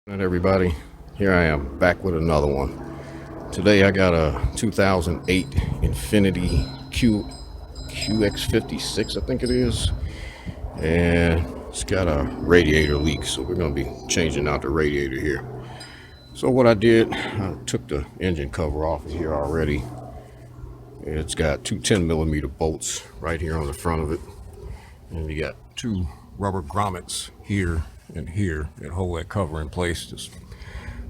Alright, everybody, here I am back with another one. Today I got a 2008 Infinity QX56, I think it is, and it's got a radiator leak, so we're going to be changing out the radiator here. So what I did, I took the engine cover off of here already. It's got two 10mm bolts right here on the front of it, and you got two rubber grommets here and here that hold that cover in place. Just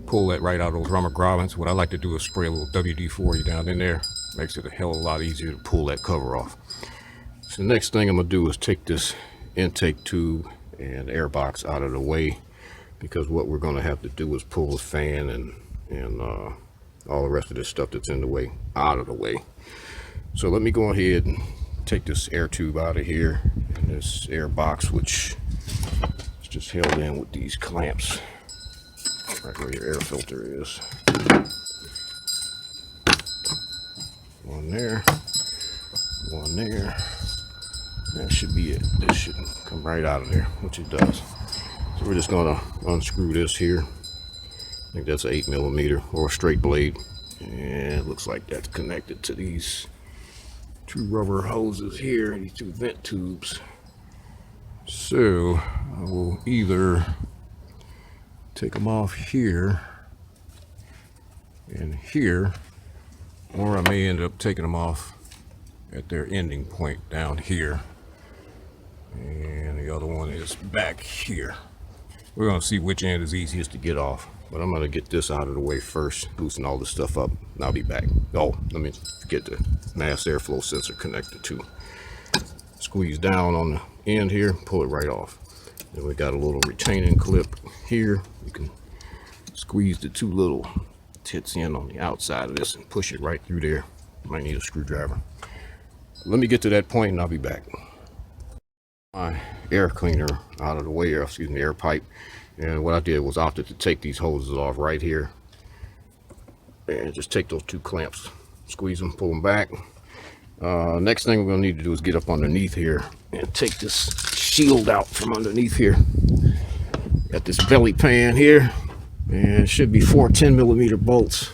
pull that right out of those rubber grommets. What I like to do is spray a little WD-40 down in there. Makes it a hell of a lot easier to pull that cover off. So the next thing I'm gonna do is take this intake tube and air box out of the way, because what we're gonna have to do is pull the fan and all the rest of this stuff that's in the way out of the way. So let me go ahead and take this air tube out of here, and this air box, which is just held in with these clamps right where your air filter is. One there, one there. That should be it. This should come right out of there, which it does. So we're just gonna unscrew this here. I think that's an 8mm or a straight blade, and it looks like that's connected to these two rubber hoses here, these two vent tubes. So I will either take them off here and here, or I may end up taking them off at their ending point down here, and the other one is back here. We're going to see which end is easiest to get off, but I'm going to get this out of the way first, loosen all this stuff up, and I'll be back. Oh, let me get the mass airflow sensor connected too. Squeeze down on the end here, pull it right off. Then we got a little retaining clip here. You can squeeze the two little tits in on the outside of this and push it right through there. You might need a screwdriver. Let me get to that point and I'll be back. My air cleaner out of the way, air pipe. And what I did was opted to take these hoses off right here. And just take those two clamps, squeeze them, pull them back. Next thing we're gonna need to do is get up underneath here and take this shield out from underneath here. Got this belly pan here, and it should be four 10mm bolts.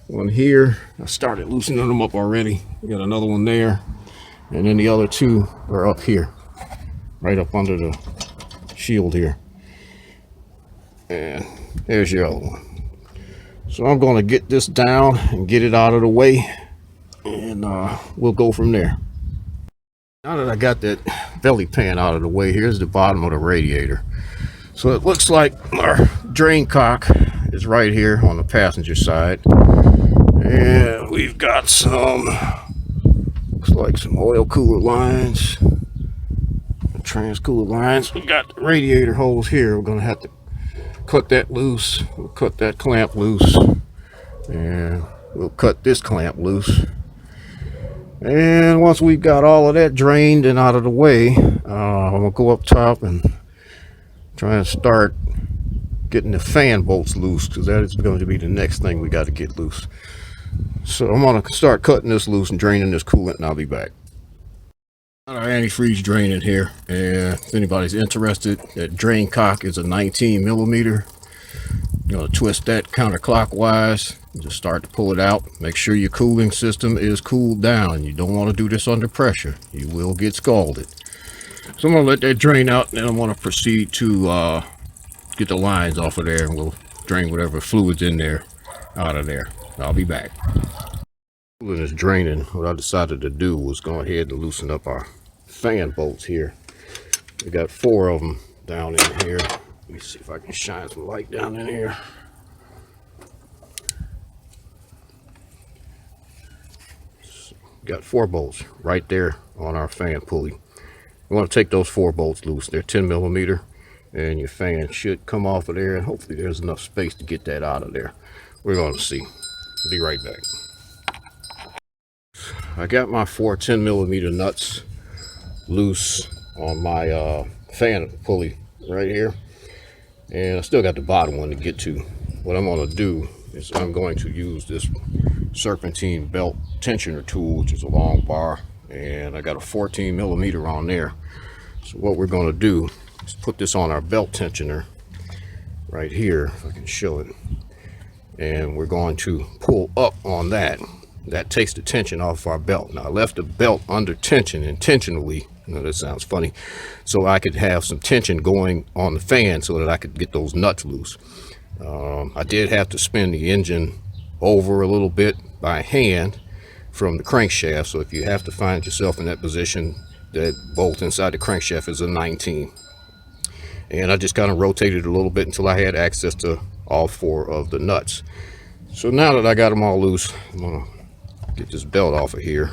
One here, I started loosening them up already. We got another one there, and then the other two are up here, right up under the shield here. And there's your other one. So I'm gonna get this down and get it out of the way, and we'll go from there. Now that I got that belly pan out of the way, here's the bottom of the radiator. So it looks like our drain cock is right here on the passenger side, and we've got some, looks like some oil cooler lines, trans cooler lines. We got the radiator holes here. We're gonna have to cut that loose. We'll cut that clamp loose, and we'll cut this clamp loose. And once we've got all of that drained and out of the way, I'm gonna go up top and try and start getting the fan bolts loose, because that is going to be the next thing we got to get loose. So I'm gonna start cutting this loose and draining this coolant, and I'll be back. Got our antifreeze drain in here, and if anybody's interested, that drain cock is a 19mm. You're gonna twist that counterclockwise and just start to pull it out. Make sure your cooling system is cooled down. You don't want to do this under pressure. You will get scalded. So I'm gonna let that drain out, and then I'm gonna proceed to get the lines off of there, and we'll drain whatever fluids in there out of there. I'll be back. Coolant is draining. What I decided to do was go ahead and loosen up our fan bolts here. We got 4 of them down in here. Let me see if I can shine some light down in here. So, got 4 bolts right there on our fan pulley. You want to take those 4 bolts loose. They're 10mm, and your fan should come off of there, and hopefully there's enough space to get that out of there. We're going to see. Be right back. I got my 4 10mm nuts loose on my fan pulley right here, and I still got the bottom one to get to. What I'm going to do is I'm going to use this serpentine belt tensioner tool, which is a long bar, and I got a 14mm on there. So what we're going to do is put this on our belt tensioner right here, if I can show it. And we're going to pull up on that. That takes the tension off our belt. Now I left the belt under tension intentionally. You know, that sounds funny. So I could have some tension going on the fan so that I could get those nuts loose. I did have to spin the engine over a little bit by hand from the crankshaft. So if you have to find yourself in that position, that bolt inside the crankshaft is a 19. And I just kind of rotated a little bit until I had access to all 4 of the nuts. So now that I got them all loose, I'm gonna get this belt off of here,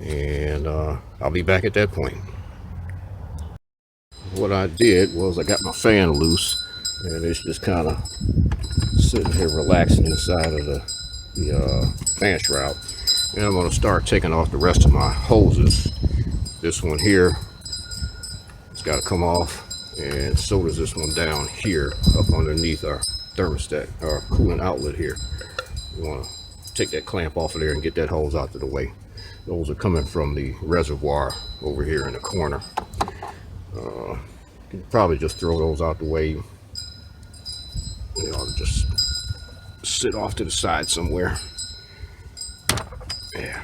and I'll be back at that point. What I did was I got my fan loose, and it's just kind of sitting here relaxing inside of the fan shroud. And I'm going to start taking off the rest of my hoses. This one here, it's got to come off, and so does this one down here up underneath our thermostat, our coolant outlet here. You want to take that clamp off of there and get that hose out of the way. Those are coming from the reservoir over here in the corner. You can probably just throw those out the way. They ought to just sit off to the side somewhere. Yeah,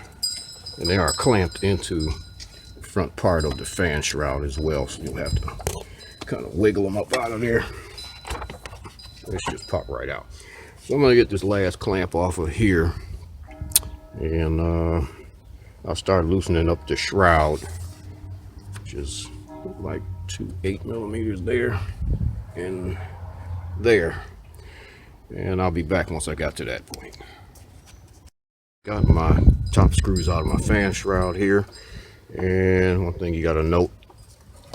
and they are clamped into the front part of the fan shroud as well, so you'll have to kind of wiggle them up out of there. They should just pop right out. So I'm going to get this last clamp off of here, and I'll start loosening up the shroud, which is like 2 8mm there and there. And I'll be back once I got to that point. Got my top screws out of my fan shroud here. And one thing you got to note,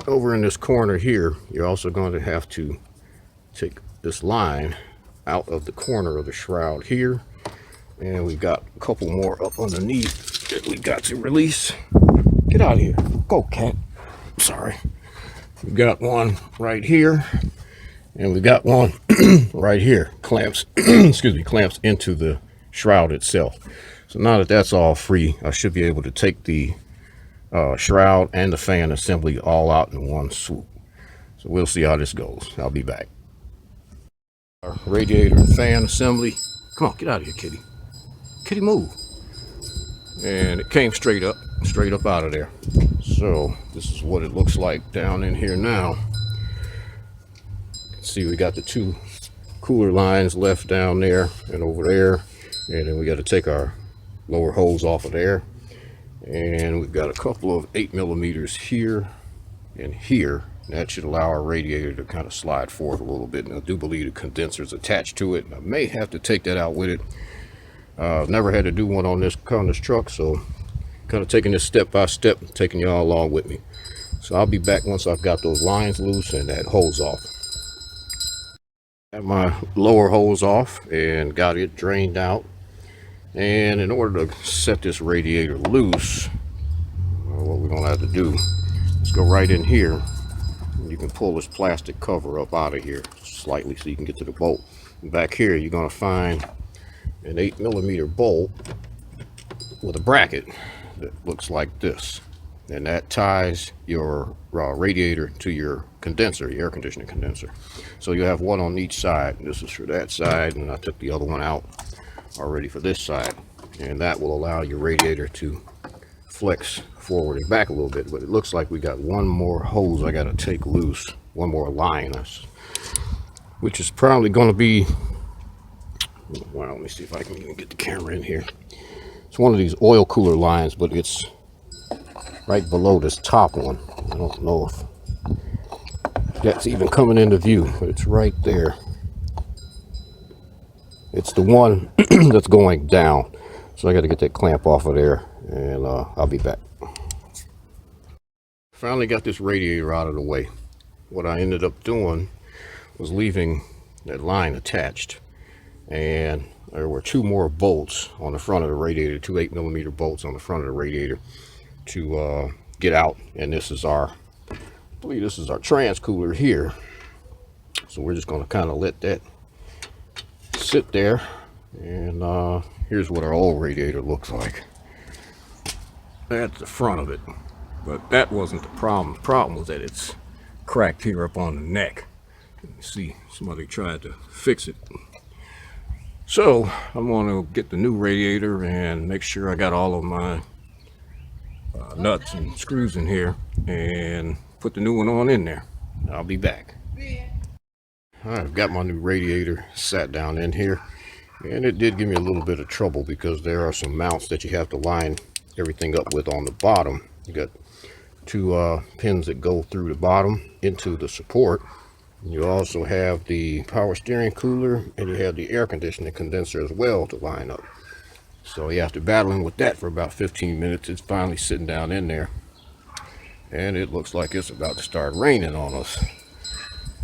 over in this corner here, you're also going to have to take this line out of the corner of the shroud here. And we've got a couple more up underneath that we got to release. Get out of here. Go, cat. Sorry. We've got one right here. And we got one right here. Clamps, excuse me, clamps into the shroud itself. So now that that's all free, I should be able to take the shroud and the fan assembly all out in one swoop. So we'll see how this goes. I'll be back. Our radiator and fan assembly. Come on, get out of here, kitty. Kitty, move. And it came straight up out of there. So this is what it looks like down in here now. See, we got the 2 cooler lines left down there and over there, and then we got to take our lower hose off of there, and we've got a couple of 8mm here and here. That should allow our radiator to kind of slide forward a little bit, and I do believe the condenser is attached to it. I may have to take that out with it. I've never had to do one on this truck, so kind of taking this step by step, taking y'all along with me. So I'll be back once I've got those lines loose and that hose off. Got my lower hose off and got it drained out. And in order to set this radiator loose, what we're gonna have to do is go right in here. You can pull this plastic cover up out of here slightly so you can get to the bolt. And back here, you're gonna find an 8mm bolt with a bracket that looks like this. And that ties your radiator to your condenser, your air conditioning condenser. So you have one on each side. This is for that side, and I took the other one out already for this side. And that will allow your radiator to flex forward and back a little bit. But it looks like we got one more hose I got to take loose, one more line, which is probably going to be, well, let me see if I can even get the camera in here. It's one of these oil cooler lines, but it's right below this top one. I don't know if that's even coming into view, but it's right there. It's the one that's going down. So I got to get that clamp off of there, and I'll be back. Finally got this radiator out of the way. What I ended up doing was leaving that line attached, and there were 2 more bolts on the front of the radiator, 2 8mm bolts on the front of the radiator to get out. And this is our, I believe this is our trans cooler here. So we're just going to kind of let that sit there. And here's what our old radiator looks like. That's the front of it, but that wasn't the problem. The problem was that it's cracked here up on the neck. See, somebody tried to fix it. So I'm going to get the new radiator and make sure I got all of my nuts and screws in here and put the new one on in there. I'll be back. I've got my new radiator sat down in here, and it did give me a little bit of trouble because there are some mounts that you have to line everything up with on the bottom. You got two pins that go through the bottom into the support. You also have the power steering cooler, and you have the air conditioning condenser as well to line up. So yeah, after battling with that for about 15 minutes, it's finally sitting down in there, and it looks like it's about to start raining on us.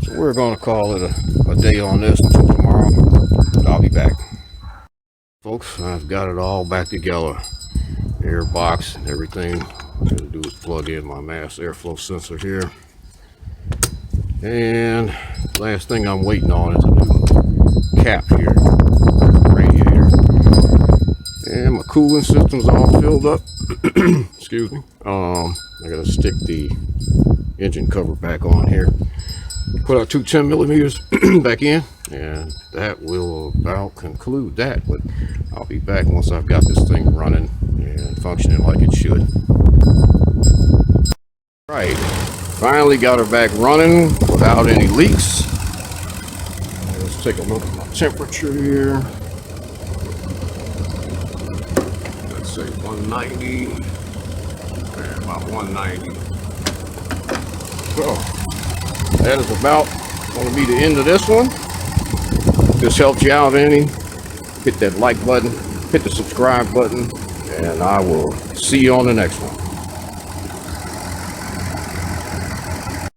So we're going to call it a day on this until tomorrow. I'll be back. Folks, I've got it all back together. Air box and everything. What I'm going to do is plug in my mass airflow sensor here. And last thing I'm waiting on is a new cap here, radiator. And my cooling system's all filled up. Excuse me. I gotta stick the engine cover back on here. Put our two 10 millimeters back in, and that will about conclude that. But I'll be back once I've got this thing running and functioning like it should. Right, finally got her back running without any leaks. Let's take a look at my temperature here. Let's say 190, and about 190. So that is about going to be the end of this one. If this helped you out any, hit that like button, hit the subscribe button, and I will see you on the next one.